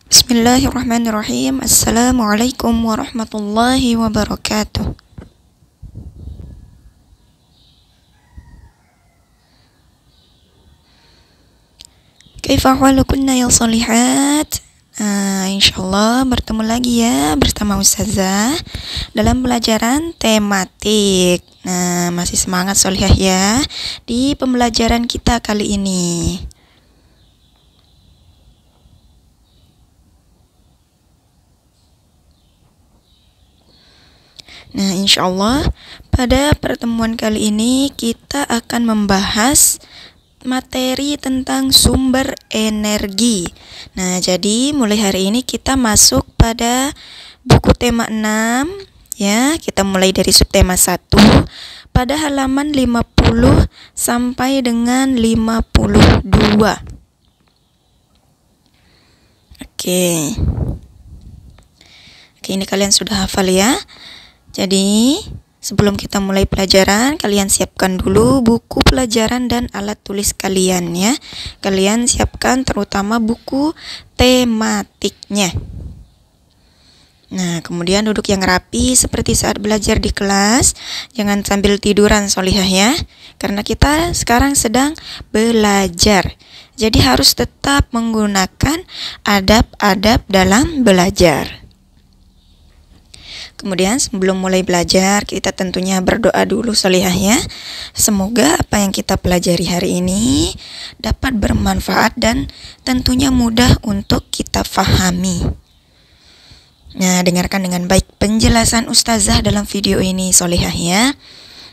Bismillahirrahmanirrahim. Assalamualaikum warahmatullahi wabarakatuh. Kaifa ahwalukunna ya sholihat? Insyaallah bertemu lagi ya bersama Ustazah dalam pelajaran tematik. Masih semangat sholihah ya di pembelajaran kita kali ini. Insyaallah pada pertemuan kali ini kita akan membahas materi tentang sumber energi. Jadi mulai hari ini kita masuk pada buku tema 6 ya. Kita mulai dari subtema 1 pada halaman 50 sampai dengan 52. Oke, ini kalian sudah hafal ya. Jadi, sebelum kita mulai pelajaran, kalian siapkan dulu buku pelajaran dan alat tulis kalian ya. Kalian siapkan terutama buku tematiknya. Kemudian duduk yang rapi seperti saat belajar di kelas. Jangan sambil tiduran sholihah ya. Karena kita sekarang sedang belajar. Jadi harus tetap menggunakan adab-adab dalam belajar. Kemudian sebelum mulai belajar, kita tentunya berdoa dulu sholihah ya. Semoga apa yang kita pelajari hari ini dapat bermanfaat dan tentunya mudah untuk kita fahami. Dengarkan dengan baik penjelasan Ustazah dalam video ini sholihah ya.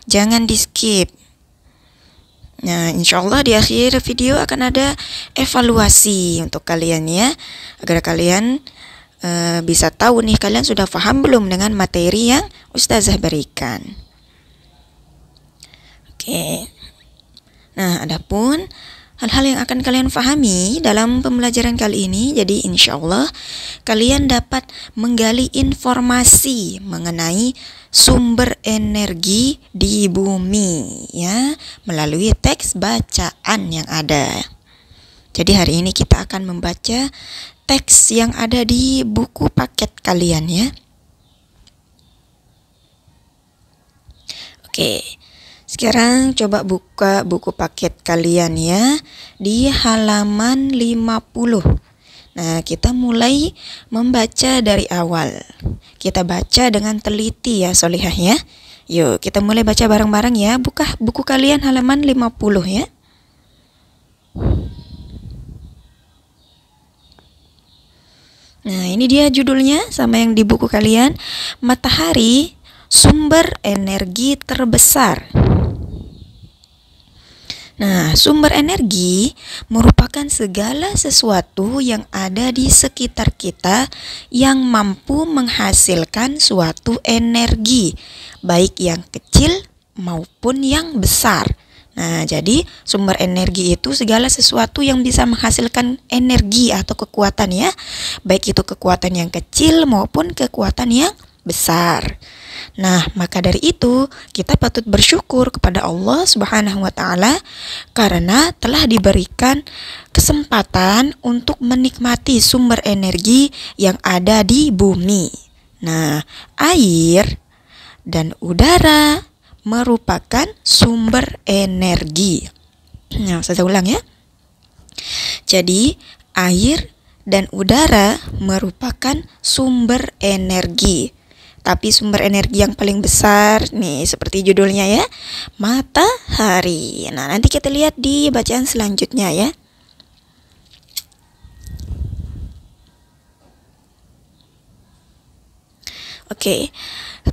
Jangan di skip. Insyaallah di akhir video akan ada evaluasi untuk kalian ya. Agar kalian bisa tahu nih kalian sudah paham belum dengan materi yang Ustazah berikan. Oke. Adapun hal-hal yang akan kalian pahami dalam pembelajaran kali ini, jadi insyaallah kalian dapat menggali informasi mengenai sumber energi di bumi ya melalui teks bacaan yang ada. Jadi hari ini kita akan membaca teks yang ada di buku paket kalian ya. Oke, sekarang coba buka buku paket kalian ya di halaman 50. Kita mulai membaca dari awal. Kita baca dengan teliti ya sholihah ya. Yuk kita mulai baca bareng-bareng ya. Buka buku kalian halaman 50 ya. Ini dia judulnya sama yang di buku kalian. Matahari, sumber energi terbesar. Sumber energi merupakan segala sesuatu yang ada di sekitar kita yang mampu menghasilkan suatu energi, baik yang kecil maupun yang besar. Jadi sumber energi itu segala sesuatu yang bisa menghasilkan energi atau kekuatan ya. Baik itu kekuatan yang kecil maupun kekuatan yang besar. Maka dari itu kita patut bersyukur kepada Allah Subhanahu wa taala karena telah diberikan kesempatan untuk menikmati sumber energi yang ada di bumi. Air dan udara merupakan sumber energi. Saya ulang ya. Jadi, air dan udara merupakan sumber energi. Tapi sumber energi yang paling besar nih seperti judulnya ya, matahari. Nanti kita lihat di bacaan selanjutnya ya. Oke.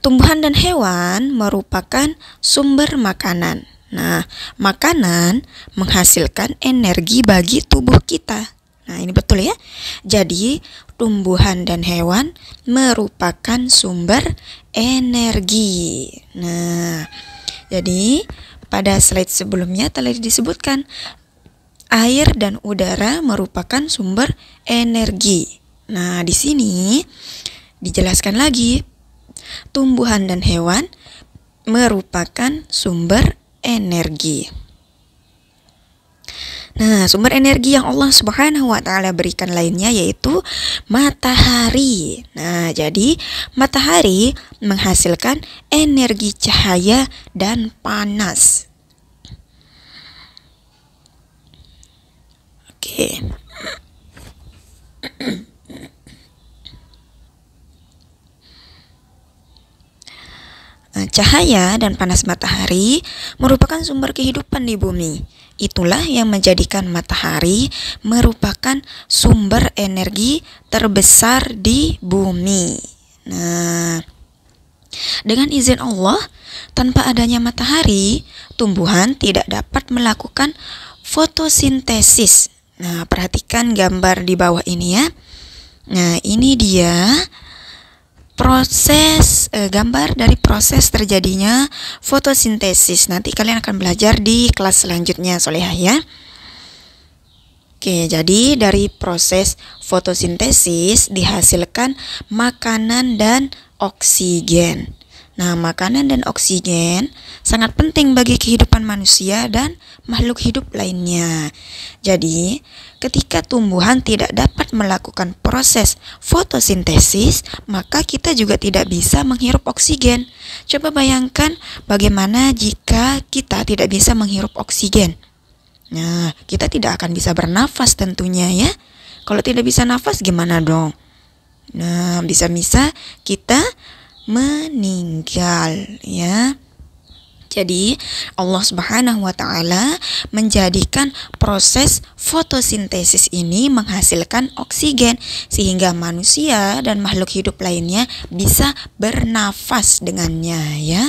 Tumbuhan dan hewan merupakan sumber makanan. Makanan menghasilkan energi bagi tubuh kita. Ini betul ya. Jadi, tumbuhan dan hewan merupakan sumber energi. Jadi pada slide sebelumnya telah disebutkan air dan udara merupakan sumber energi. Di sini dijelaskan lagi. Tumbuhan dan hewan merupakan sumber energi. Nah, sumber energi yang Allah Subhanahu wa taala berikan lainnya yaitu matahari. Nah, jadi matahari menghasilkan energi cahaya dan panas. Oke. Cahaya dan panas matahari merupakan sumber kehidupan di bumi. Itulah yang menjadikan matahari merupakan sumber energi terbesar di bumi. Nah, dengan izin Allah, tanpa adanya matahari, tumbuhan tidak dapat melakukan fotosintesis. Nah, perhatikan gambar di bawah ini ya. Nah, ini dia gambar dari proses terjadinya fotosintesis. Nanti kalian akan belajar di kelas selanjutnya, Solehah ya. Oke, jadi dari proses fotosintesis dihasilkan makanan dan oksigen. Nah, makanan dan oksigen sangat penting bagi kehidupan manusia dan makhluk hidup lainnya. Jadi, ketika tumbuhan tidak dapat melakukan proses fotosintesis, maka kita juga tidak bisa menghirup oksigen. Coba bayangkan bagaimana jika kita tidak bisa menghirup oksigen. Nah, kita tidak akan bisa bernafas tentunya ya. Kalau tidak bisa nafas gimana dong? Nah, bisa-bisa kita meninggal ya. Jadi Allah Subhanahu wa taala menjadikan proses fotosintesis ini menghasilkan oksigen sehingga manusia dan makhluk hidup lainnya bisa bernafas dengannya ya.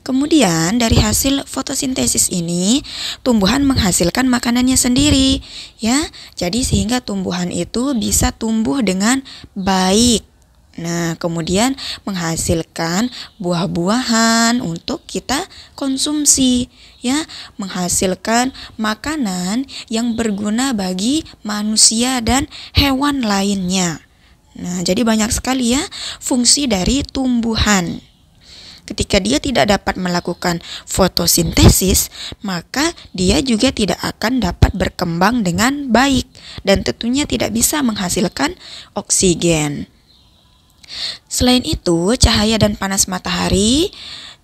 Kemudian dari hasil fotosintesis ini tumbuhan menghasilkan makanannya sendiri ya. Jadi sehingga tumbuhan itu bisa tumbuh dengan baik. Nah, kemudian menghasilkan buah-buahan untuk kita konsumsi, ya, menghasilkan makanan yang berguna bagi manusia dan hewan lainnya. Nah, jadi banyak sekali ya fungsi dari tumbuhan. Ketika dia tidak dapat melakukan fotosintesis, maka dia juga tidak akan dapat berkembang dengan baik dan tentunya tidak bisa menghasilkan oksigen. Selain itu, cahaya dan panas matahari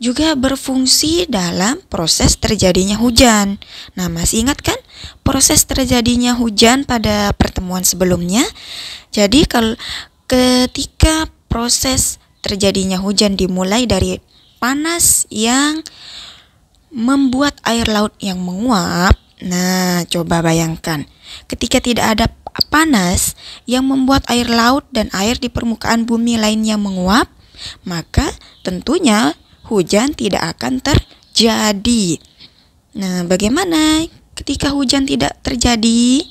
juga berfungsi dalam proses terjadinya hujan. Nah, masih ingat kan proses terjadinya hujan pada pertemuan sebelumnya? Jadi ketika proses terjadinya hujan dimulai dari panas yang membuat air laut yang menguap. Nah, coba bayangkan ketika tidak ada panas yang membuat air laut dan air di permukaan bumi lainnya menguap, maka tentunya hujan tidak akan terjadi. Nah, bagaimana ketika hujan tidak terjadi?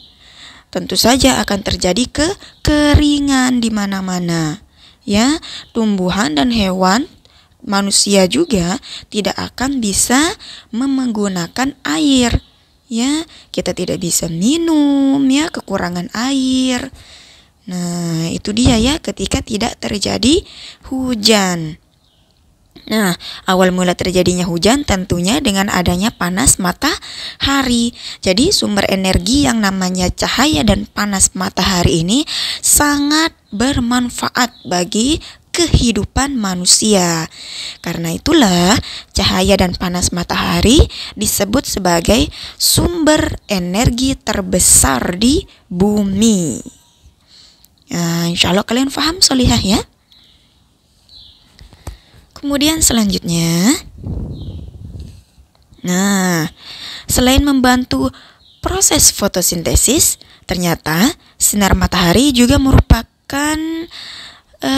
Tentu saja akan terjadi kekeringan di mana-mana. Ya, tumbuhan dan hewan, manusia juga tidak akan bisa menggunakan air. Ya, kita tidak bisa minum ya, kekurangan air. Nah, itu dia ya ketika tidak terjadi hujan. Nah, awal mula terjadinya hujan tentunya dengan adanya panas matahari. Jadi sumber energi yang namanya cahaya dan panas matahari ini sangat bermanfaat bagi kehidupan manusia. Karena itulah cahaya dan panas matahari disebut sebagai sumber energi terbesar di bumi. Nah, insya Allah kalian paham solihah ya. Kemudian selanjutnya, nah, selain membantu proses fotosintesis, ternyata sinar matahari juga merupakan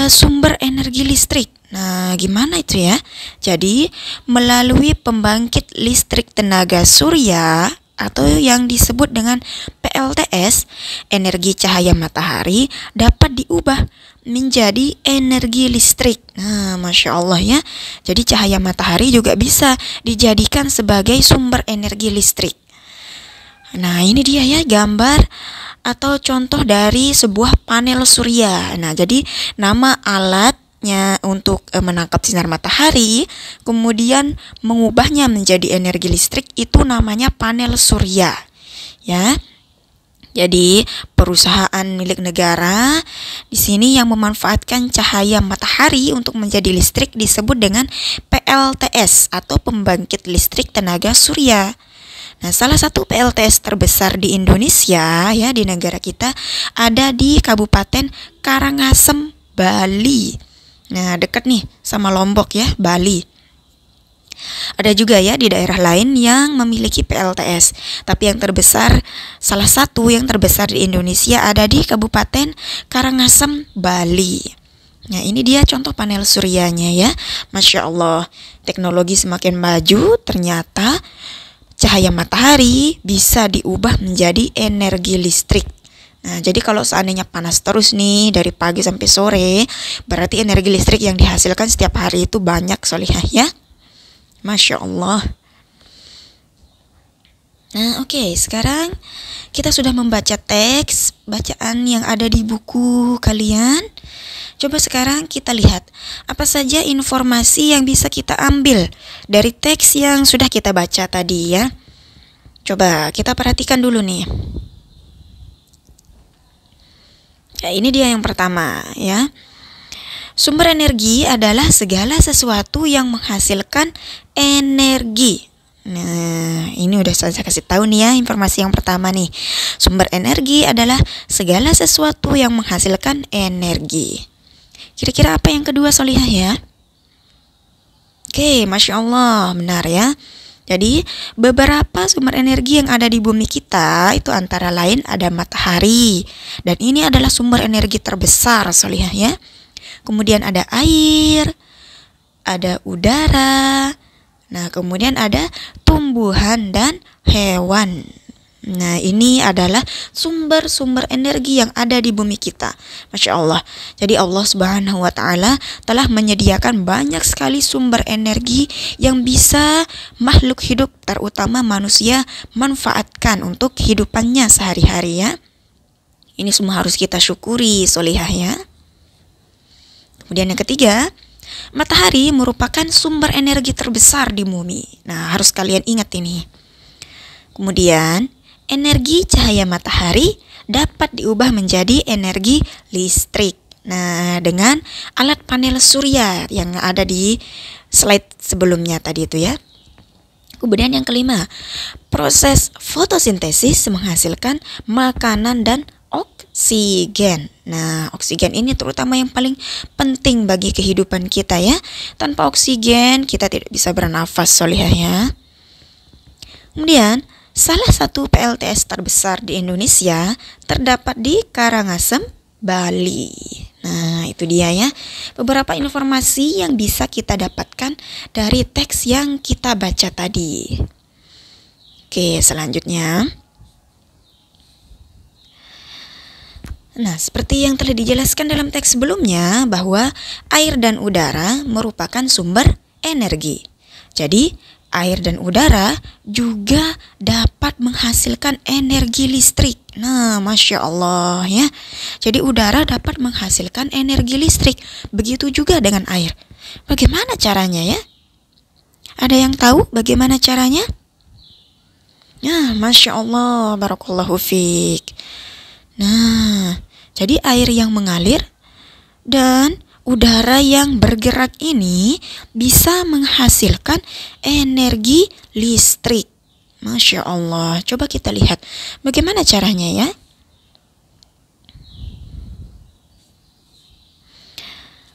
sumber energi listrik. Nah, gimana itu ya? Jadi, melalui pembangkit listrik tenaga surya atau yang disebut dengan PLTS, energi cahaya matahari dapat diubah menjadi energi listrik. Nah, Masya Allah ya. Jadi cahaya matahari juga bisa dijadikan sebagai sumber energi listrik. Nah, ini dia ya gambar atau contoh dari sebuah panel surya. Nah, jadi nama alatnya untuk menangkap sinar matahari, kemudian mengubahnya menjadi energi listrik itu namanya panel surya. ya. Jadi, perusahaan milik negara di sini yang memanfaatkan cahaya matahari untuk menjadi listrik disebut dengan PLTS atau pembangkit listrik tenaga surya. Nah, salah satu PLTS terbesar di Indonesia ya, di negara kita ada di Kabupaten Karangasem, Bali. Nah, dekat nih sama Lombok ya, Bali. Ada juga ya di daerah lain yang memiliki PLTS, tapi yang terbesar, salah satu yang terbesar di Indonesia ada di Kabupaten Karangasem, Bali. Nah, ini dia contoh panel suryanya ya. Masya Allah, teknologi semakin maju, ternyata cahaya matahari bisa diubah menjadi energi listrik. Nah, jadi kalau seandainya panas terus nih dari pagi sampai sore, berarti energi listrik yang dihasilkan setiap hari itu banyak, Solihah ya. Masya Allah. Nah, oke, sekarang kita sudah membaca teks bacaan yang ada di buku kalian. Coba sekarang kita lihat apa saja informasi yang bisa kita ambil dari teks yang sudah kita baca tadi ya. Coba kita perhatikan dulu nih. Ya, ini dia yang pertama ya. Sumber energi adalah segala sesuatu yang menghasilkan energi. Nah, ini udah saya kasih tahu nih ya, informasi yang pertama nih. Sumber energi adalah segala sesuatu yang menghasilkan energi. Kira-kira apa yang kedua, Solihah ya? Oke, Masya Allah, benar ya. Jadi, beberapa sumber energi yang ada di bumi kita itu antara lain ada matahari. Dan ini adalah sumber energi terbesar, Solihah ya. Kemudian ada air, ada udara, nah kemudian ada tumbuhan dan hewan. Nah, ini adalah sumber-sumber energi yang ada di bumi kita. Masya Allah. Jadi Allah Subhanahu wa Ta'ala telah menyediakan banyak sekali sumber energi yang bisa makhluk hidup, terutama manusia, manfaatkan untuk kehidupannya sehari-hari ya. Ini semua harus kita syukuri, Solihah ya. Kemudian yang ketiga, matahari merupakan sumber energi terbesar di bumi. Nah, harus kalian ingat ini. Kemudian, energi cahaya matahari dapat diubah menjadi energi listrik. Nah, dengan alat panel surya yang ada di slide sebelumnya tadi itu ya. Kemudian yang kelima, proses fotosintesis menghasilkan makanan dan oksigen. Nah, oksigen ini terutama yang paling penting bagi kehidupan kita ya. Tanpa oksigen kita tidak bisa bernafas, Solihah ya. Kemudian, salah satu PLTS terbesar di Indonesia terdapat di Karangasem, Bali. Nah, itu dia ya. Beberapa informasi yang bisa kita dapatkan dari teks yang kita baca tadi. Oke, selanjutnya. Nah, seperti yang telah dijelaskan dalam teks sebelumnya bahwa air dan udara merupakan sumber energi. Jadi, air dan udara juga dapat menghasilkan energi listrik. Nah, Masya Allah ya. Jadi, udara dapat menghasilkan energi listrik. Begitu juga dengan air. Bagaimana caranya ya? Ada yang tahu bagaimana caranya? Nah, Masya Allah, barakallahu fiik. Nah, jadi air yang mengalir dan udara yang bergerak ini bisa menghasilkan energi listrik. Masya Allah. Coba kita lihat bagaimana caranya ya.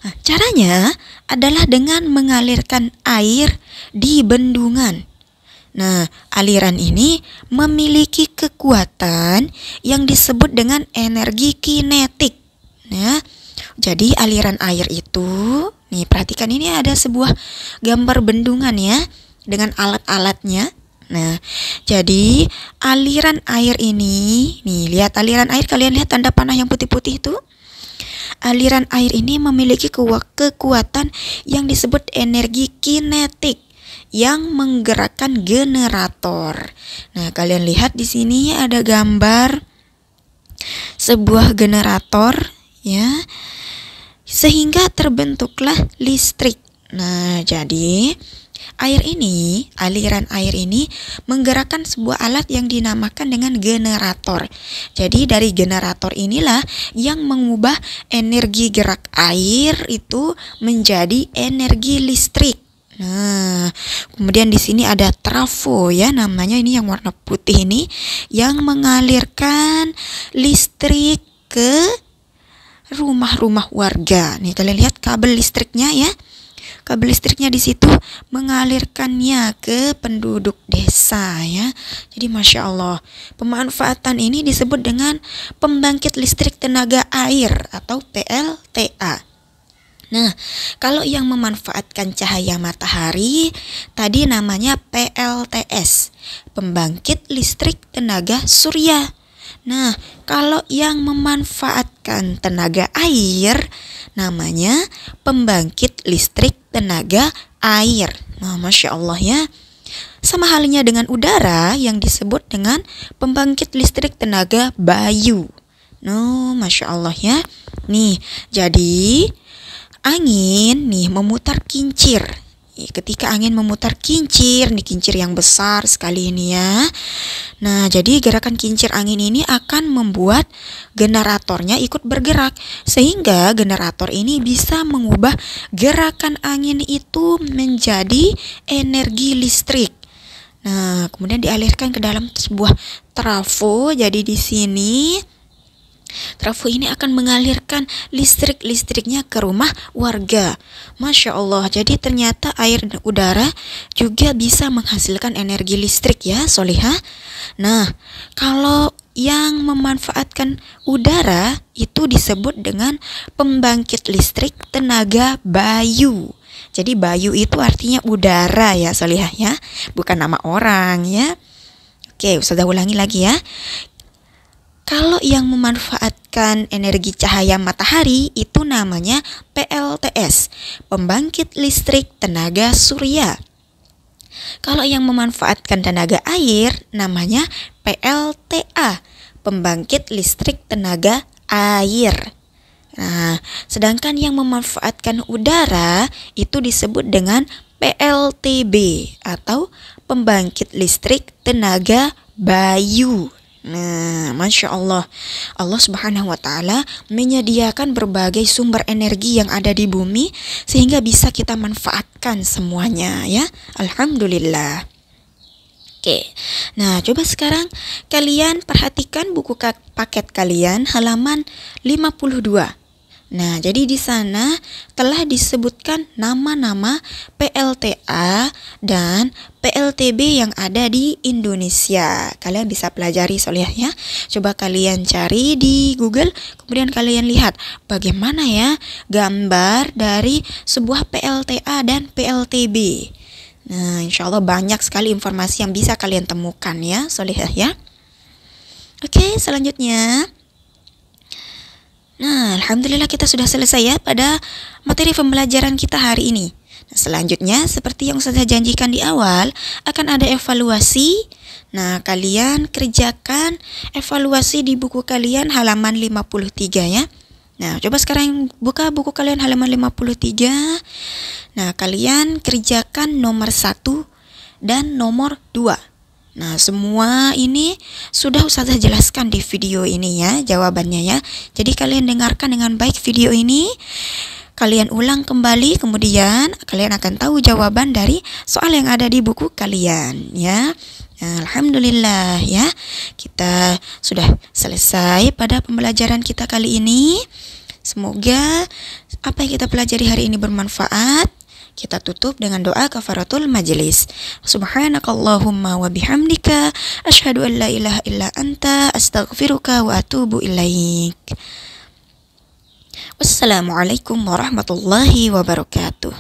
Nah, caranya adalah dengan mengalirkan air di bendungan. Nah, aliran ini memiliki kekuatan yang disebut dengan energi kinetik. Nah, jadi aliran air itu, nih perhatikan ini ada sebuah gambar bendungan ya dengan alat-alatnya. Nah, jadi aliran air ini, nih lihat aliran air, kalian lihat tanda panah yang putih-putih itu? Aliran air ini memiliki kekuatan yang disebut energi kinetik yang menggerakkan generator. Nah, kalian lihat di sini ada gambar sebuah generator ya. Sehingga terbentuklah listrik. Nah, jadi aliran air ini menggerakkan sebuah alat yang dinamakan dengan generator. Jadi dari generator inilah yang mengubah energi gerak air itu menjadi energi listrik. Nah, kemudian di sini ada trafo ya, namanya ini yang warna putih ini yang mengalirkan listrik ke rumah-rumah warga. Nih kalian lihat kabel listriknya ya. Kabel listriknya di situ mengalirkannya ke penduduk desa ya. Jadi Masya Allah, pemanfaatan ini disebut dengan pembangkit listrik tenaga air atau PLTA. Nah, kalau yang memanfaatkan cahaya matahari tadi namanya PLTS, pembangkit listrik tenaga surya. Nah, kalau yang memanfaatkan tenaga air namanya pembangkit listrik tenaga air. Nah, Masya Allah ya. Sama halnya dengan udara yang disebut dengan pembangkit listrik tenaga bayu. Nah, Masya Allah ya. Nih, jadi angin nih memutar kincir. Ketika angin memutar kincir, nih kincir yang besar sekali ini ya. Nah, jadi gerakan kincir angin ini akan membuat generatornya ikut bergerak. Sehingga generator ini bisa mengubah gerakan angin itu menjadi energi listrik. Nah, kemudian dialirkan ke dalam sebuah trafo. Jadi di sini trafo ini akan mengalirkan listriknya ke rumah warga. Masya Allah, jadi ternyata air dan udara juga bisa menghasilkan energi listrik ya, Solihah. Nah, kalau yang memanfaatkan udara itu disebut dengan pembangkit listrik tenaga bayu. Jadi bayu itu artinya udara ya, Solihah ya, bukan nama orang ya. Oke, Ustazah ulangi lagi ya. Kalau yang memanfaatkan energi cahaya matahari itu namanya PLTS, pembangkit listrik tenaga surya. Kalau yang memanfaatkan tenaga air namanya PLTA, pembangkit listrik tenaga air. Nah, sedangkan yang memanfaatkan udara itu disebut dengan PLTB atau pembangkit listrik tenaga bayu. Nah, Masya Allah, Allah Subhanahu wa Ta'ala menyediakan berbagai sumber energi yang ada di bumi sehingga bisa kita manfaatkan semuanya ya. Alhamdulillah. Oke, nah coba sekarang kalian perhatikan buku paket kalian halaman 52. Nah, jadi di sana telah disebutkan nama-nama PLTA dan PLTB yang ada di Indonesia. Kalian bisa pelajari Solihah ya. Coba kalian cari di Google, kemudian kalian lihat bagaimana ya gambar dari sebuah PLTA dan PLTB. Nah, insya Allah banyak sekali informasi yang bisa kalian temukan ya Solihah ya. Oke, selanjutnya. Nah, Alhamdulillah kita sudah selesai ya pada materi pembelajaran kita hari ini. Nah, selanjutnya seperti yang saya janjikan di awal, akan ada evaluasi. Nah, kalian kerjakan evaluasi di buku kalian halaman 53 ya. Nah, coba sekarang buka buku kalian halaman 53. Nah, kalian kerjakan nomor 1 dan nomor 2. Nah, semua ini sudah Ustazah jelaskan di video ini ya, jawabannya ya. Jadi kalian dengarkan dengan baik video ini, kalian ulang kembali, kemudian kalian akan tahu jawaban dari soal yang ada di buku kalian ya. Nah, Alhamdulillah ya, kita sudah selesai pada pembelajaran kita kali ini. Semoga apa yang kita pelajari hari ini bermanfaat. Kita tutup dengan doa kafaratul majelis. Subhanakallahumma wa bihamdika asyhadu an la ilaha illa anta astaghfiruka wa atubu ilaik. Wassalamualaikum warahmatullahi wabarakatuh.